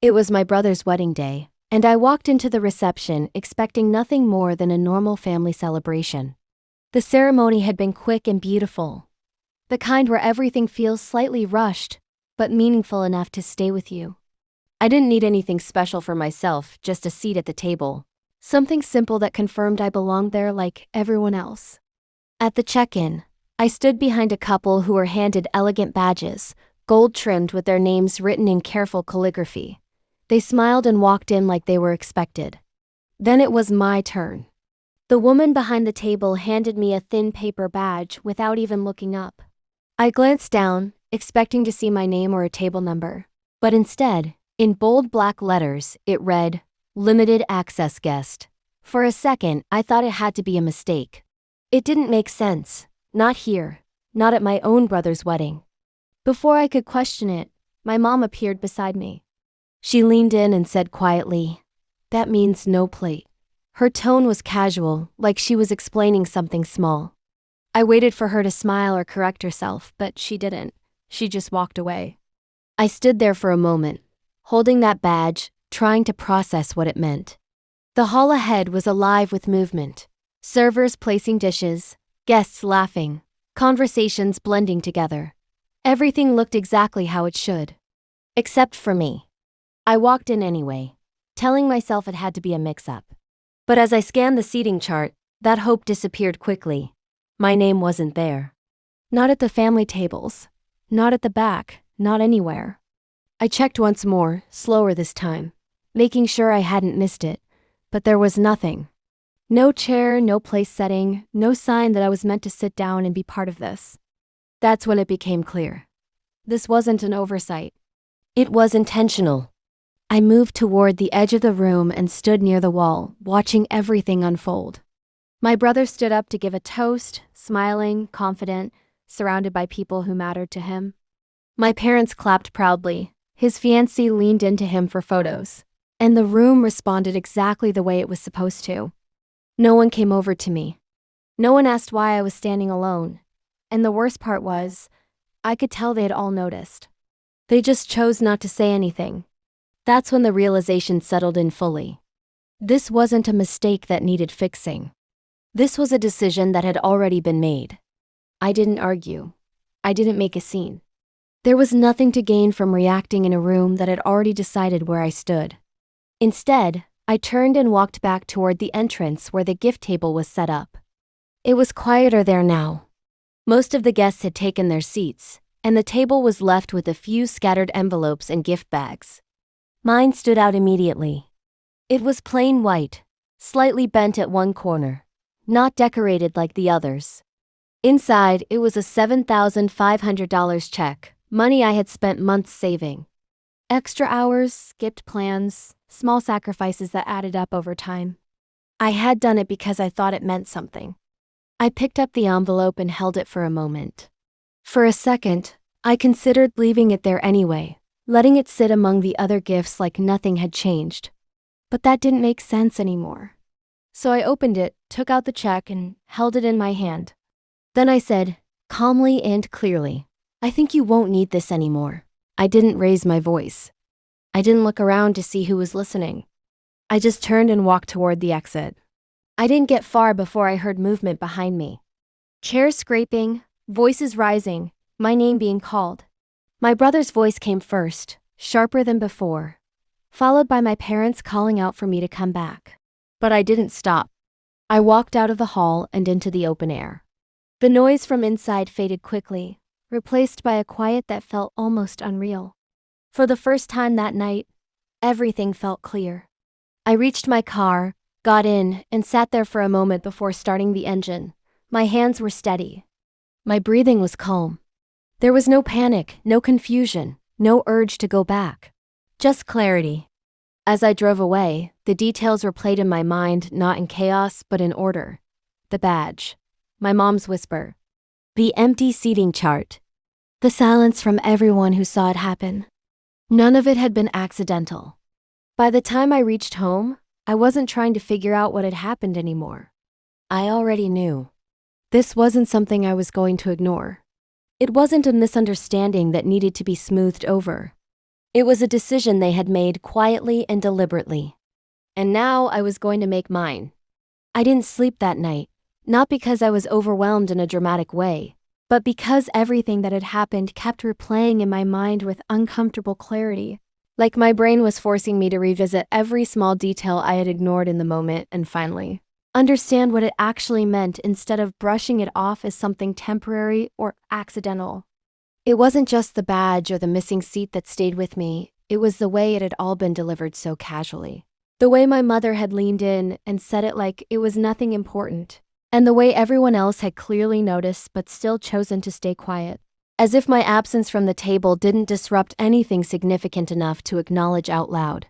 It was my brother's wedding day, and I walked into the reception expecting nothing more than a normal family celebration. The ceremony had been quick and beautiful, the kind where everything feels slightly rushed, but meaningful enough to stay with you. I didn't need anything special for myself, just a seat at the table. Something simple that confirmed I belonged there like everyone else. At the check-in, I stood behind a couple who were handed elegant badges, gold-trimmed with their names written in careful calligraphy. They smiled and walked in like they were expected. Then it was my turn. The woman behind the table handed me a thin paper badge without even looking up. I glanced down, expecting to see my name or a table number, but instead, in bold black letters, it read, "Limited access guest." For a second, I thought it had to be a mistake. It didn't make sense. Not here. Not at my own brother's wedding. Before I could question it, my mom appeared beside me. She leaned in and said quietly, "That means no plate." Her tone was casual, like she was explaining something small. I waited for her to smile or correct herself, but she didn't. She just walked away. I stood there for a moment, holding that badge, trying to process what it meant. The hall ahead was alive with movement. Servers placing dishes, guests laughing, conversations blending together. Everything looked exactly how it should. Except for me. I walked in anyway, telling myself it had to be a mix-up. But as I scanned the seating chart, that hope disappeared quickly. My name wasn't there. Not at the family tables. Not at the back. Not anywhere. I checked once more, slower this time, making sure I hadn't missed it, but there was nothing. No chair, no place setting, no sign that I was meant to sit down and be part of this. That's when it became clear. This wasn't an oversight. It was intentional. I moved toward the edge of the room and stood near the wall, watching everything unfold. My brother stood up to give a toast, smiling, confident, surrounded by people who mattered to him. My parents clapped proudly. His fiancée leaned into him for photos, and the room responded exactly the way it was supposed to. No one came over to me. No one asked why I was standing alone. And the worst part was, I could tell they had all noticed. They just chose not to say anything. That's when the realization settled in fully. This wasn't a mistake that needed fixing. This was a decision that had already been made. I didn't argue. I didn't make a scene. There was nothing to gain from reacting in a room that had already decided where I stood. Instead, I turned and walked back toward the entrance where the gift table was set up. It was quieter there now. Most of the guests had taken their seats, and the table was left with a few scattered envelopes and gift bags. Mine stood out immediately. It was plain white, slightly bent at one corner, not decorated like the others. Inside, it was a $7,500 check, money I had spent months saving. Extra hours, skipped plans, small sacrifices that added up over time. I had done it because I thought it meant something. I picked up the envelope and held it for a moment. For a second, I considered leaving it there anyway, letting it sit among the other gifts like nothing had changed. But that didn't make sense anymore. So I opened it, took out the check, and held it in my hand. Then I said, calmly and clearly, "I think you won't need this anymore." I didn't raise my voice. I didn't look around to see who was listening. I just turned and walked toward the exit. I didn't get far before I heard movement behind me. Chairs scraping, voices rising, my name being called. My brother's voice came first, sharper than before, followed by my parents calling out for me to come back. But I didn't stop. I walked out of the hall and into the open air. The noise from inside faded quickly, replaced by a quiet that felt almost unreal. For the first time that night, everything felt clear. I reached my car, got in, and sat there for a moment before starting the engine. My hands were steady. My breathing was calm. There was no panic, no confusion, no urge to go back. Just clarity. As I drove away, the details replayed in my mind, not in chaos, but in order. The badge. My mom's whisper. The empty seating chart. The silence from everyone who saw it happen. None of it had been accidental. By the time I reached home, I wasn't trying to figure out what had happened anymore. I already knew. This wasn't something I was going to ignore. It wasn't a misunderstanding that needed to be smoothed over. It was a decision they had made quietly and deliberately. And now I was going to make mine. I didn't sleep that night, not because I was overwhelmed in a dramatic way, but because everything that had happened kept replaying in my mind with uncomfortable clarity. Like my brain was forcing me to revisit every small detail I had ignored in the moment and finally understand what it actually meant instead of brushing it off as something temporary or accidental. It wasn't just the badge or the missing seat that stayed with me, it was the way it had all been delivered so casually. The way my mother had leaned in and said it like it was nothing important, and the way everyone else had clearly noticed but still chosen to stay quiet. As if my absence from the table didn't disrupt anything significant enough to acknowledge out loud.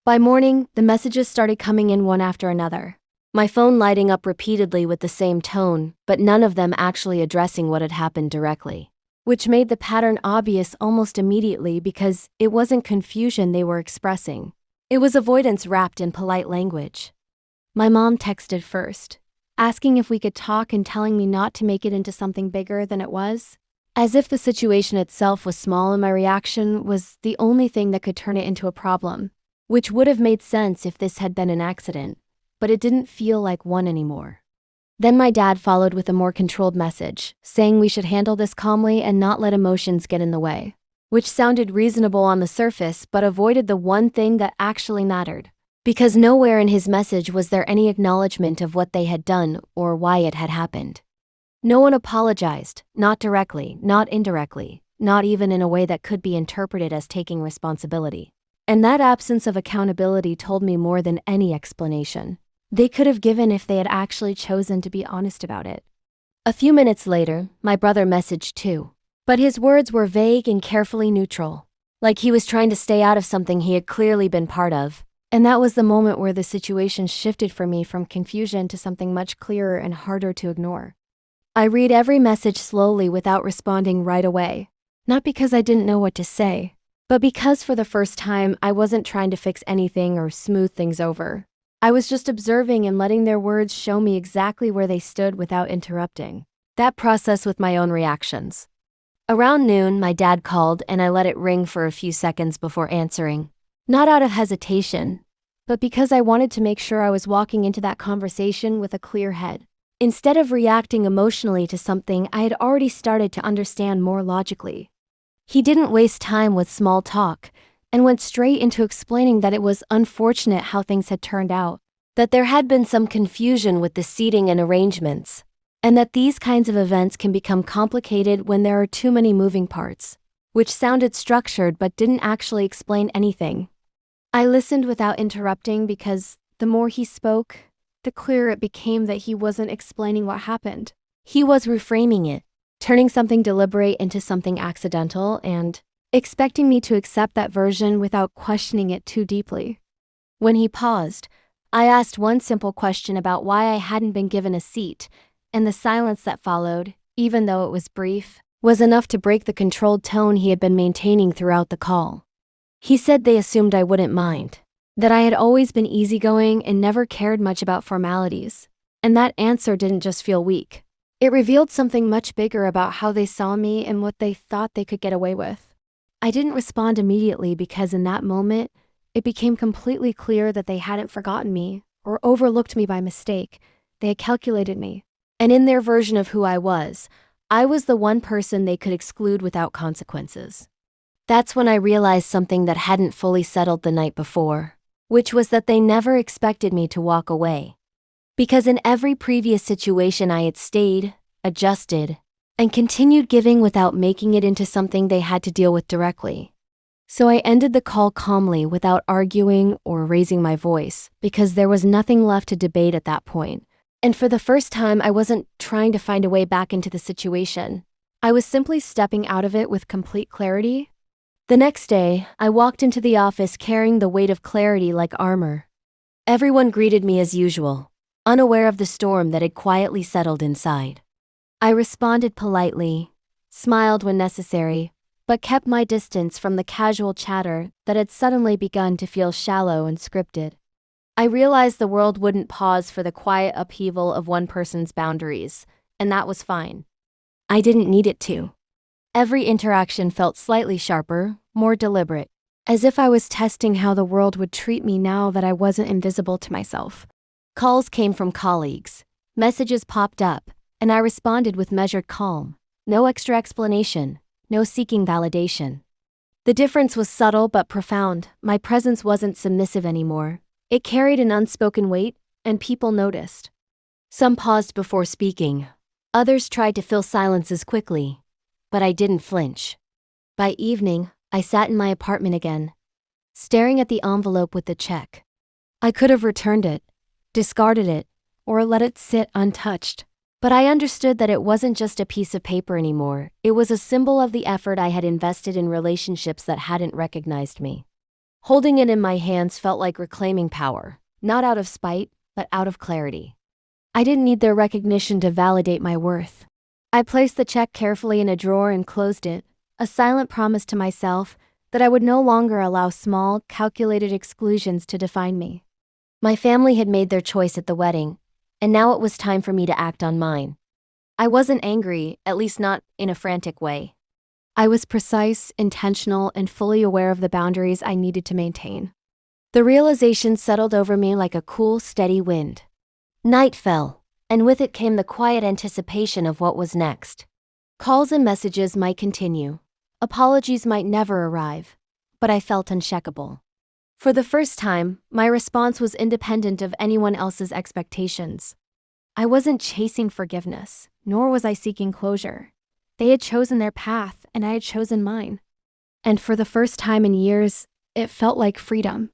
By morning, the messages started coming in one after another. My phone lighting up repeatedly with the same tone, but none of them actually addressing what had happened directly. Which made the pattern obvious almost immediately because it wasn't confusion they were expressing. It was avoidance wrapped in polite language. My mom texted first, asking if we could talk and telling me not to make it into something bigger than it was. As if the situation itself was small and my reaction was the only thing that could turn it into a problem, which would have made sense if this had been an accident, but it didn't feel like one anymore. Then my dad followed with a more controlled message, saying we should handle this calmly and not let emotions get in the way, which sounded reasonable on the surface but avoided the one thing that actually mattered, because nowhere in his message was there any acknowledgement of what they had done or why it had happened. No one apologized, not directly, not indirectly, not even in a way that could be interpreted as taking responsibility. And that absence of accountability told me more than any explanation they could have given if they had actually chosen to be honest about it. A few minutes later, my brother messaged too, but his words were vague and carefully neutral, like he was trying to stay out of something he had clearly been part of. And that was the moment where the situation shifted for me from confusion to something much clearer and harder to ignore. I read every message slowly without responding right away, not because I didn't know what to say, but because for the first time I wasn't trying to fix anything or smooth things over. I was just observing and letting their words show me exactly where they stood without interrupting that process with my own reactions. Around noon, my dad called and I let it ring for a few seconds before answering. Not out of hesitation, but because I wanted to make sure I was walking into that conversation with a clear head, instead of reacting emotionally to something I had already started to understand more logically. He didn't waste time with small talk, and went straight into explaining that it was unfortunate how things had turned out, that there had been some confusion with the seating and arrangements, and that these kinds of events can become complicated when there are too many moving parts, which sounded structured but didn't actually explain anything. I listened without interrupting because the more he spoke, the clearer it became that he wasn't explaining what happened. He was reframing it, turning something deliberate into something accidental and expecting me to accept that version without questioning it too deeply. When he paused, I asked one simple question about why I hadn't been given a seat, and the silence that followed, even though it was brief, was enough to break the controlled tone he had been maintaining throughout the call. He said they assumed I wouldn't mind, that I had always been easygoing and never cared much about formalities, and that answer didn't just feel weak. It revealed something much bigger about how they saw me and what they thought they could get away with. I didn't respond immediately because in that moment, it became completely clear that they hadn't forgotten me or overlooked me by mistake. They had calculated me. And in their version of who I was the one person they could exclude without consequences. That's when I realized something that hadn't fully settled the night before, which was that they never expected me to walk away. Because in every previous situation I had stayed, adjusted, and continued giving without making it into something they had to deal with directly. So I ended the call calmly without arguing or raising my voice because there was nothing left to debate at that point. And for the first time, I wasn't trying to find a way back into the situation. I was simply stepping out of it with complete clarity. The next day, I walked into the office carrying the weight of clarity like armor. Everyone greeted me as usual, unaware of the storm that had quietly settled inside. I responded politely, smiled when necessary, but kept my distance from the casual chatter that had suddenly begun to feel shallow and scripted. I realized the world wouldn't pause for the quiet upheaval of one person's boundaries, and that was fine. I didn't need it to. Every interaction felt slightly sharper, more deliberate, as if I was testing how the world would treat me now that I wasn't invisible to myself. Calls came from colleagues. Messages popped up, and I responded with measured calm. No extra explanation, no seeking validation. The difference was subtle but profound. My presence wasn't submissive anymore. It carried an unspoken weight, and people noticed. Some paused before speaking. Others tried to fill silences quickly. But I didn't flinch. By evening, I sat in my apartment again, staring at the envelope with the check. I could have returned it, discarded it, or let it sit untouched. But I understood that it wasn't just a piece of paper anymore. It was a symbol of the effort I had invested in relationships that hadn't recognized me. Holding it in my hands felt like reclaiming power, not out of spite, but out of clarity. I didn't need their recognition to validate my worth. I placed the check carefully in a drawer and closed it, a silent promise to myself that I would no longer allow small, calculated exclusions to define me. My family had made their choice at the wedding, and now it was time for me to act on mine. I wasn't angry, at least not in a frantic way. I was precise, intentional, and fully aware of the boundaries I needed to maintain. The realization settled over me like a cool, steady wind. Night fell, and with it came the quiet anticipation of what was next. Calls and messages might continue. Apologies might never arrive, but I felt unshakable. For the first time, my response was independent of anyone else's expectations. I wasn't chasing forgiveness, nor was I seeking closure. They had chosen their path, and I had chosen mine. And for the first time in years, it felt like freedom.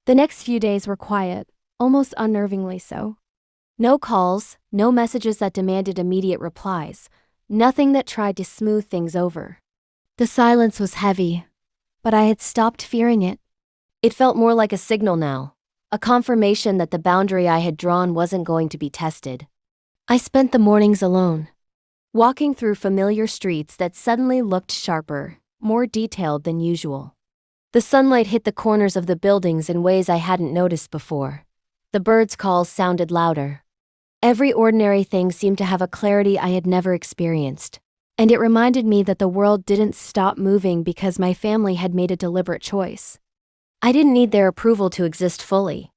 The next few days were quiet, almost unnervingly so. No calls, no messages that demanded immediate replies, nothing that tried to smooth things over. The silence was heavy, but I had stopped fearing it. It felt more like a signal now, a confirmation that the boundary I had drawn wasn't going to be tested. I spent the mornings alone, walking through familiar streets that suddenly looked sharper, more detailed than usual. The sunlight hit the corners of the buildings in ways I hadn't noticed before. The birds' calls sounded louder. Every ordinary thing seemed to have a clarity I had never experienced, and it reminded me that the world didn't stop moving because my family had made a deliberate choice. I didn't need their approval to exist fully.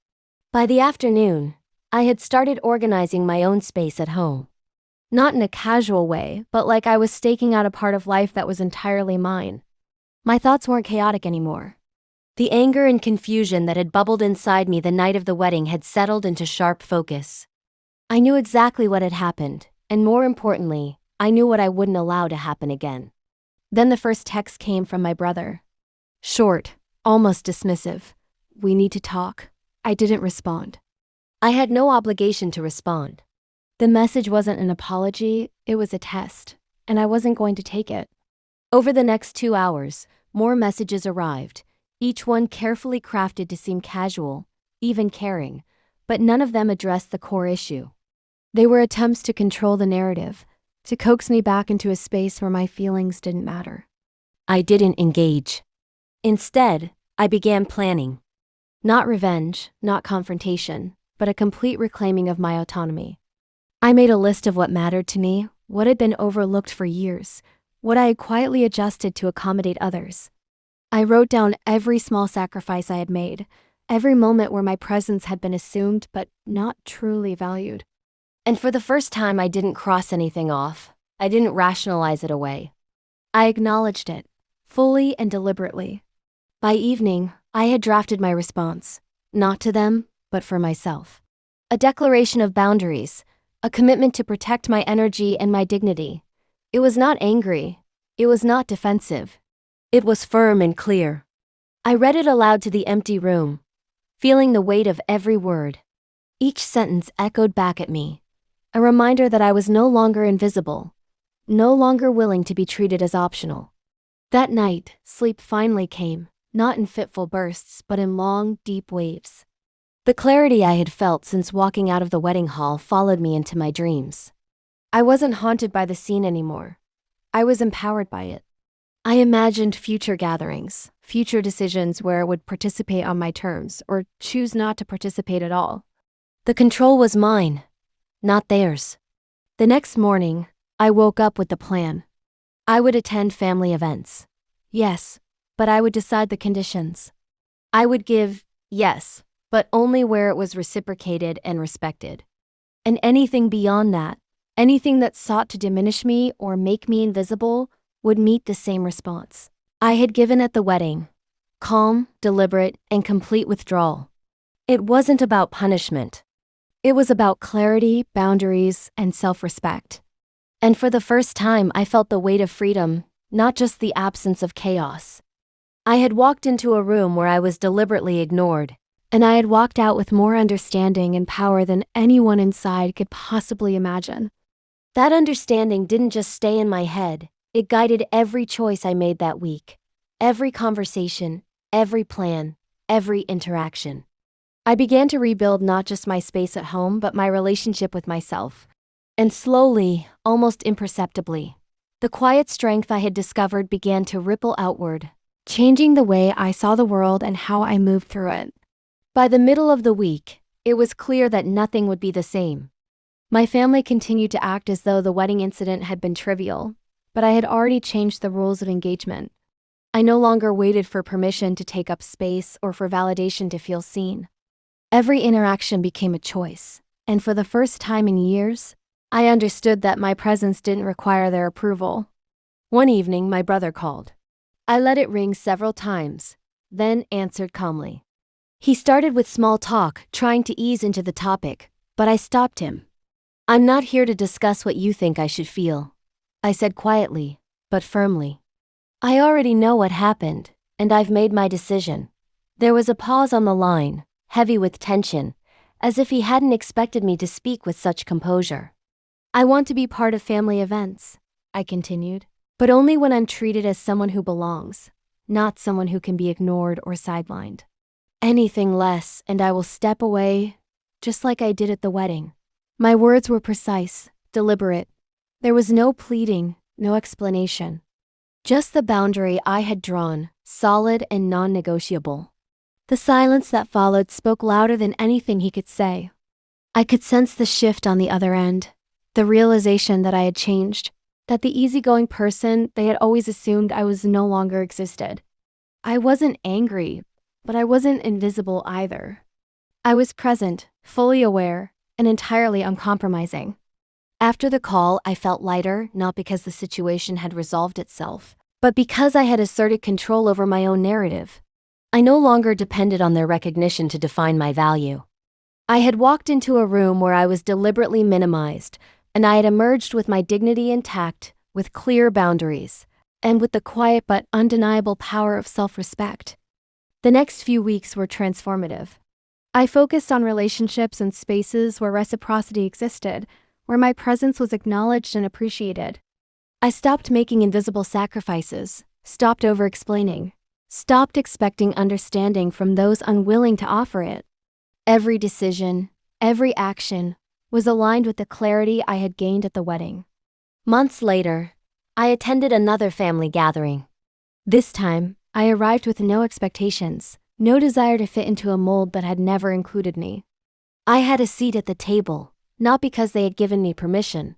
By the afternoon, I had started organizing my own space at home. Not in a casual way, but like I was staking out a part of life that was entirely mine. My thoughts weren't chaotic anymore. The anger and confusion that had bubbled inside me the night of the wedding had settled into sharp focus. I knew exactly what had happened, and more importantly, I knew what I wouldn't allow to happen again. Then the first text came from my brother. Short, almost dismissive. "We need to talk." I didn't respond. I had no obligation to respond. The message wasn't an apology, it was a test, and I wasn't going to take it. Over the next 2 hours, more messages arrived, each one carefully crafted to seem casual, even caring, but none of them addressed the core issue. They were attempts to control the narrative, to coax me back into a space where my feelings didn't matter. I didn't engage. Instead, I began planning. Not revenge, not confrontation, but a complete reclaiming of my autonomy. I made a list of what mattered to me, what had been overlooked for years, what I had quietly adjusted to accommodate others. I wrote down every small sacrifice I had made, every moment where my presence had been assumed but not truly valued. And for the first time, I didn't cross anything off. I didn't rationalize it away. I acknowledged it, fully and deliberately. By evening, I had drafted my response, not to them, but for myself. A declaration of boundaries, a commitment to protect my energy and my dignity. It was not angry. It was not defensive. It was firm and clear. I read it aloud to the empty room, feeling the weight of every word. Each sentence echoed back at me, a reminder that I was no longer invisible, no longer willing to be treated as optional. That night, sleep finally came, not in fitful bursts, but in long, deep waves. The clarity I had felt since walking out of the wedding hall followed me into my dreams. I wasn't haunted by the scene anymore. I was empowered by it. I imagined future gatherings, future decisions where I would participate on my terms or choose not to participate at all. The control was mine, not theirs. The next morning, I woke up with the plan. I would attend family events. Yes, but I would decide the conditions. I would give, yes, but only where it was reciprocated and respected. And anything beyond that, anything that sought to diminish me or make me invisible, would meet the same response. I had given at the wedding. Calm, deliberate, and complete withdrawal. It wasn't about punishment. It was about clarity, boundaries, and self-respect. And for the first time, I felt the weight of freedom, not just the absence of chaos. I had walked into a room where I was deliberately ignored, and I had walked out with more understanding and power than anyone inside could possibly imagine. That understanding didn't just stay in my head, it guided every choice I made that week, every conversation, every plan, every interaction. I began to rebuild not just my space at home, but my relationship with myself. And slowly, almost imperceptibly, the quiet strength I had discovered began to ripple outward, changing the way I saw the world and how I moved through it. By the middle of the week, it was clear that nothing would be the same. My family continued to act as though the wedding incident had been trivial, but I had already changed the rules of engagement. I no longer waited for permission to take up space or for validation to feel seen. Every interaction became a choice, and for the first time in years, I understood that my presence didn't require their approval. One evening, my brother called. I let it ring several times, then answered calmly. He started with small talk, trying to ease into the topic, but I stopped him. "I'm not here to discuss what you think I should feel," I said quietly, but firmly. "I already know what happened, and I've made my decision." There was a pause on the line, heavy with tension, as if he hadn't expected me to speak with such composure. "I want to be part of family events," I continued, "but only when I'm treated as someone who belongs, not someone who can be ignored or sidelined. Anything less, and I will step away, just like I did at the wedding." My words were precise, deliberate. There was no pleading, no explanation. Just the boundary I had drawn, solid and non-negotiable. The silence that followed spoke louder than anything he could say. I could sense the shift on the other end, the realization that I had changed, that the easygoing person they had always assumed I was no longer existed. I wasn't angry, but I wasn't invisible either. I was present, fully aware, and entirely uncompromising. After the call, I felt lighter, not because the situation had resolved itself, but because I had asserted control over my own narrative. I no longer depended on their recognition to define my value. I had walked into a room where I was deliberately minimized, and I had emerged with my dignity intact, with clear boundaries, and with the quiet but undeniable power of self-respect. The next few weeks were transformative. I focused on relationships and spaces where reciprocity existed, where my presence was acknowledged and appreciated. I stopped making invisible sacrifices, stopped over-explaining, stopped expecting understanding from those unwilling to offer it. Every decision, every action, was aligned with the clarity I had gained at the wedding. Months later, I attended another family gathering. This time, I arrived with no expectations, no desire to fit into a mold that had never included me. I had a seat at the table, not because they had given me permission,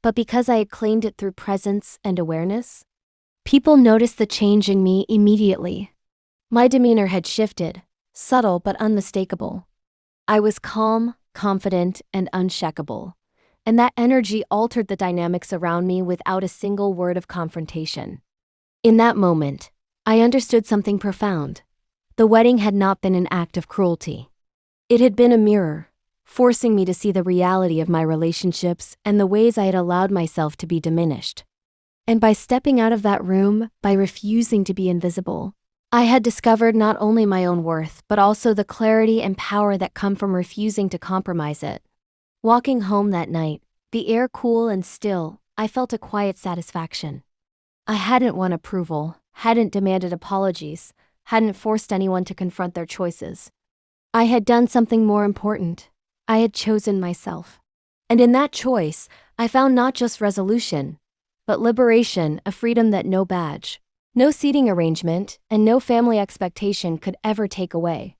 but because I had claimed it through presence and awareness. People noticed the change in me immediately. My demeanor had shifted, subtle but unmistakable. I was calm, confident, and unshakable, and that energy altered the dynamics around me without a single word of confrontation. In that moment, I understood something profound. The wedding had not been an act of cruelty. It had been a mirror, forcing me to see the reality of my relationships and the ways I had allowed myself to be diminished. And by stepping out of that room, by refusing to be invisible, I had discovered not only my own worth, but also the clarity and power that come from refusing to compromise it. Walking home that night, the air cool and still, I felt a quiet satisfaction. I hadn't won approval, hadn't demanded apologies, hadn't forced anyone to confront their choices. I had done something more important. I had chosen myself. And in that choice, I found not just resolution, but liberation, a freedom that no badge, no seating arrangement, and no family expectation could ever take away.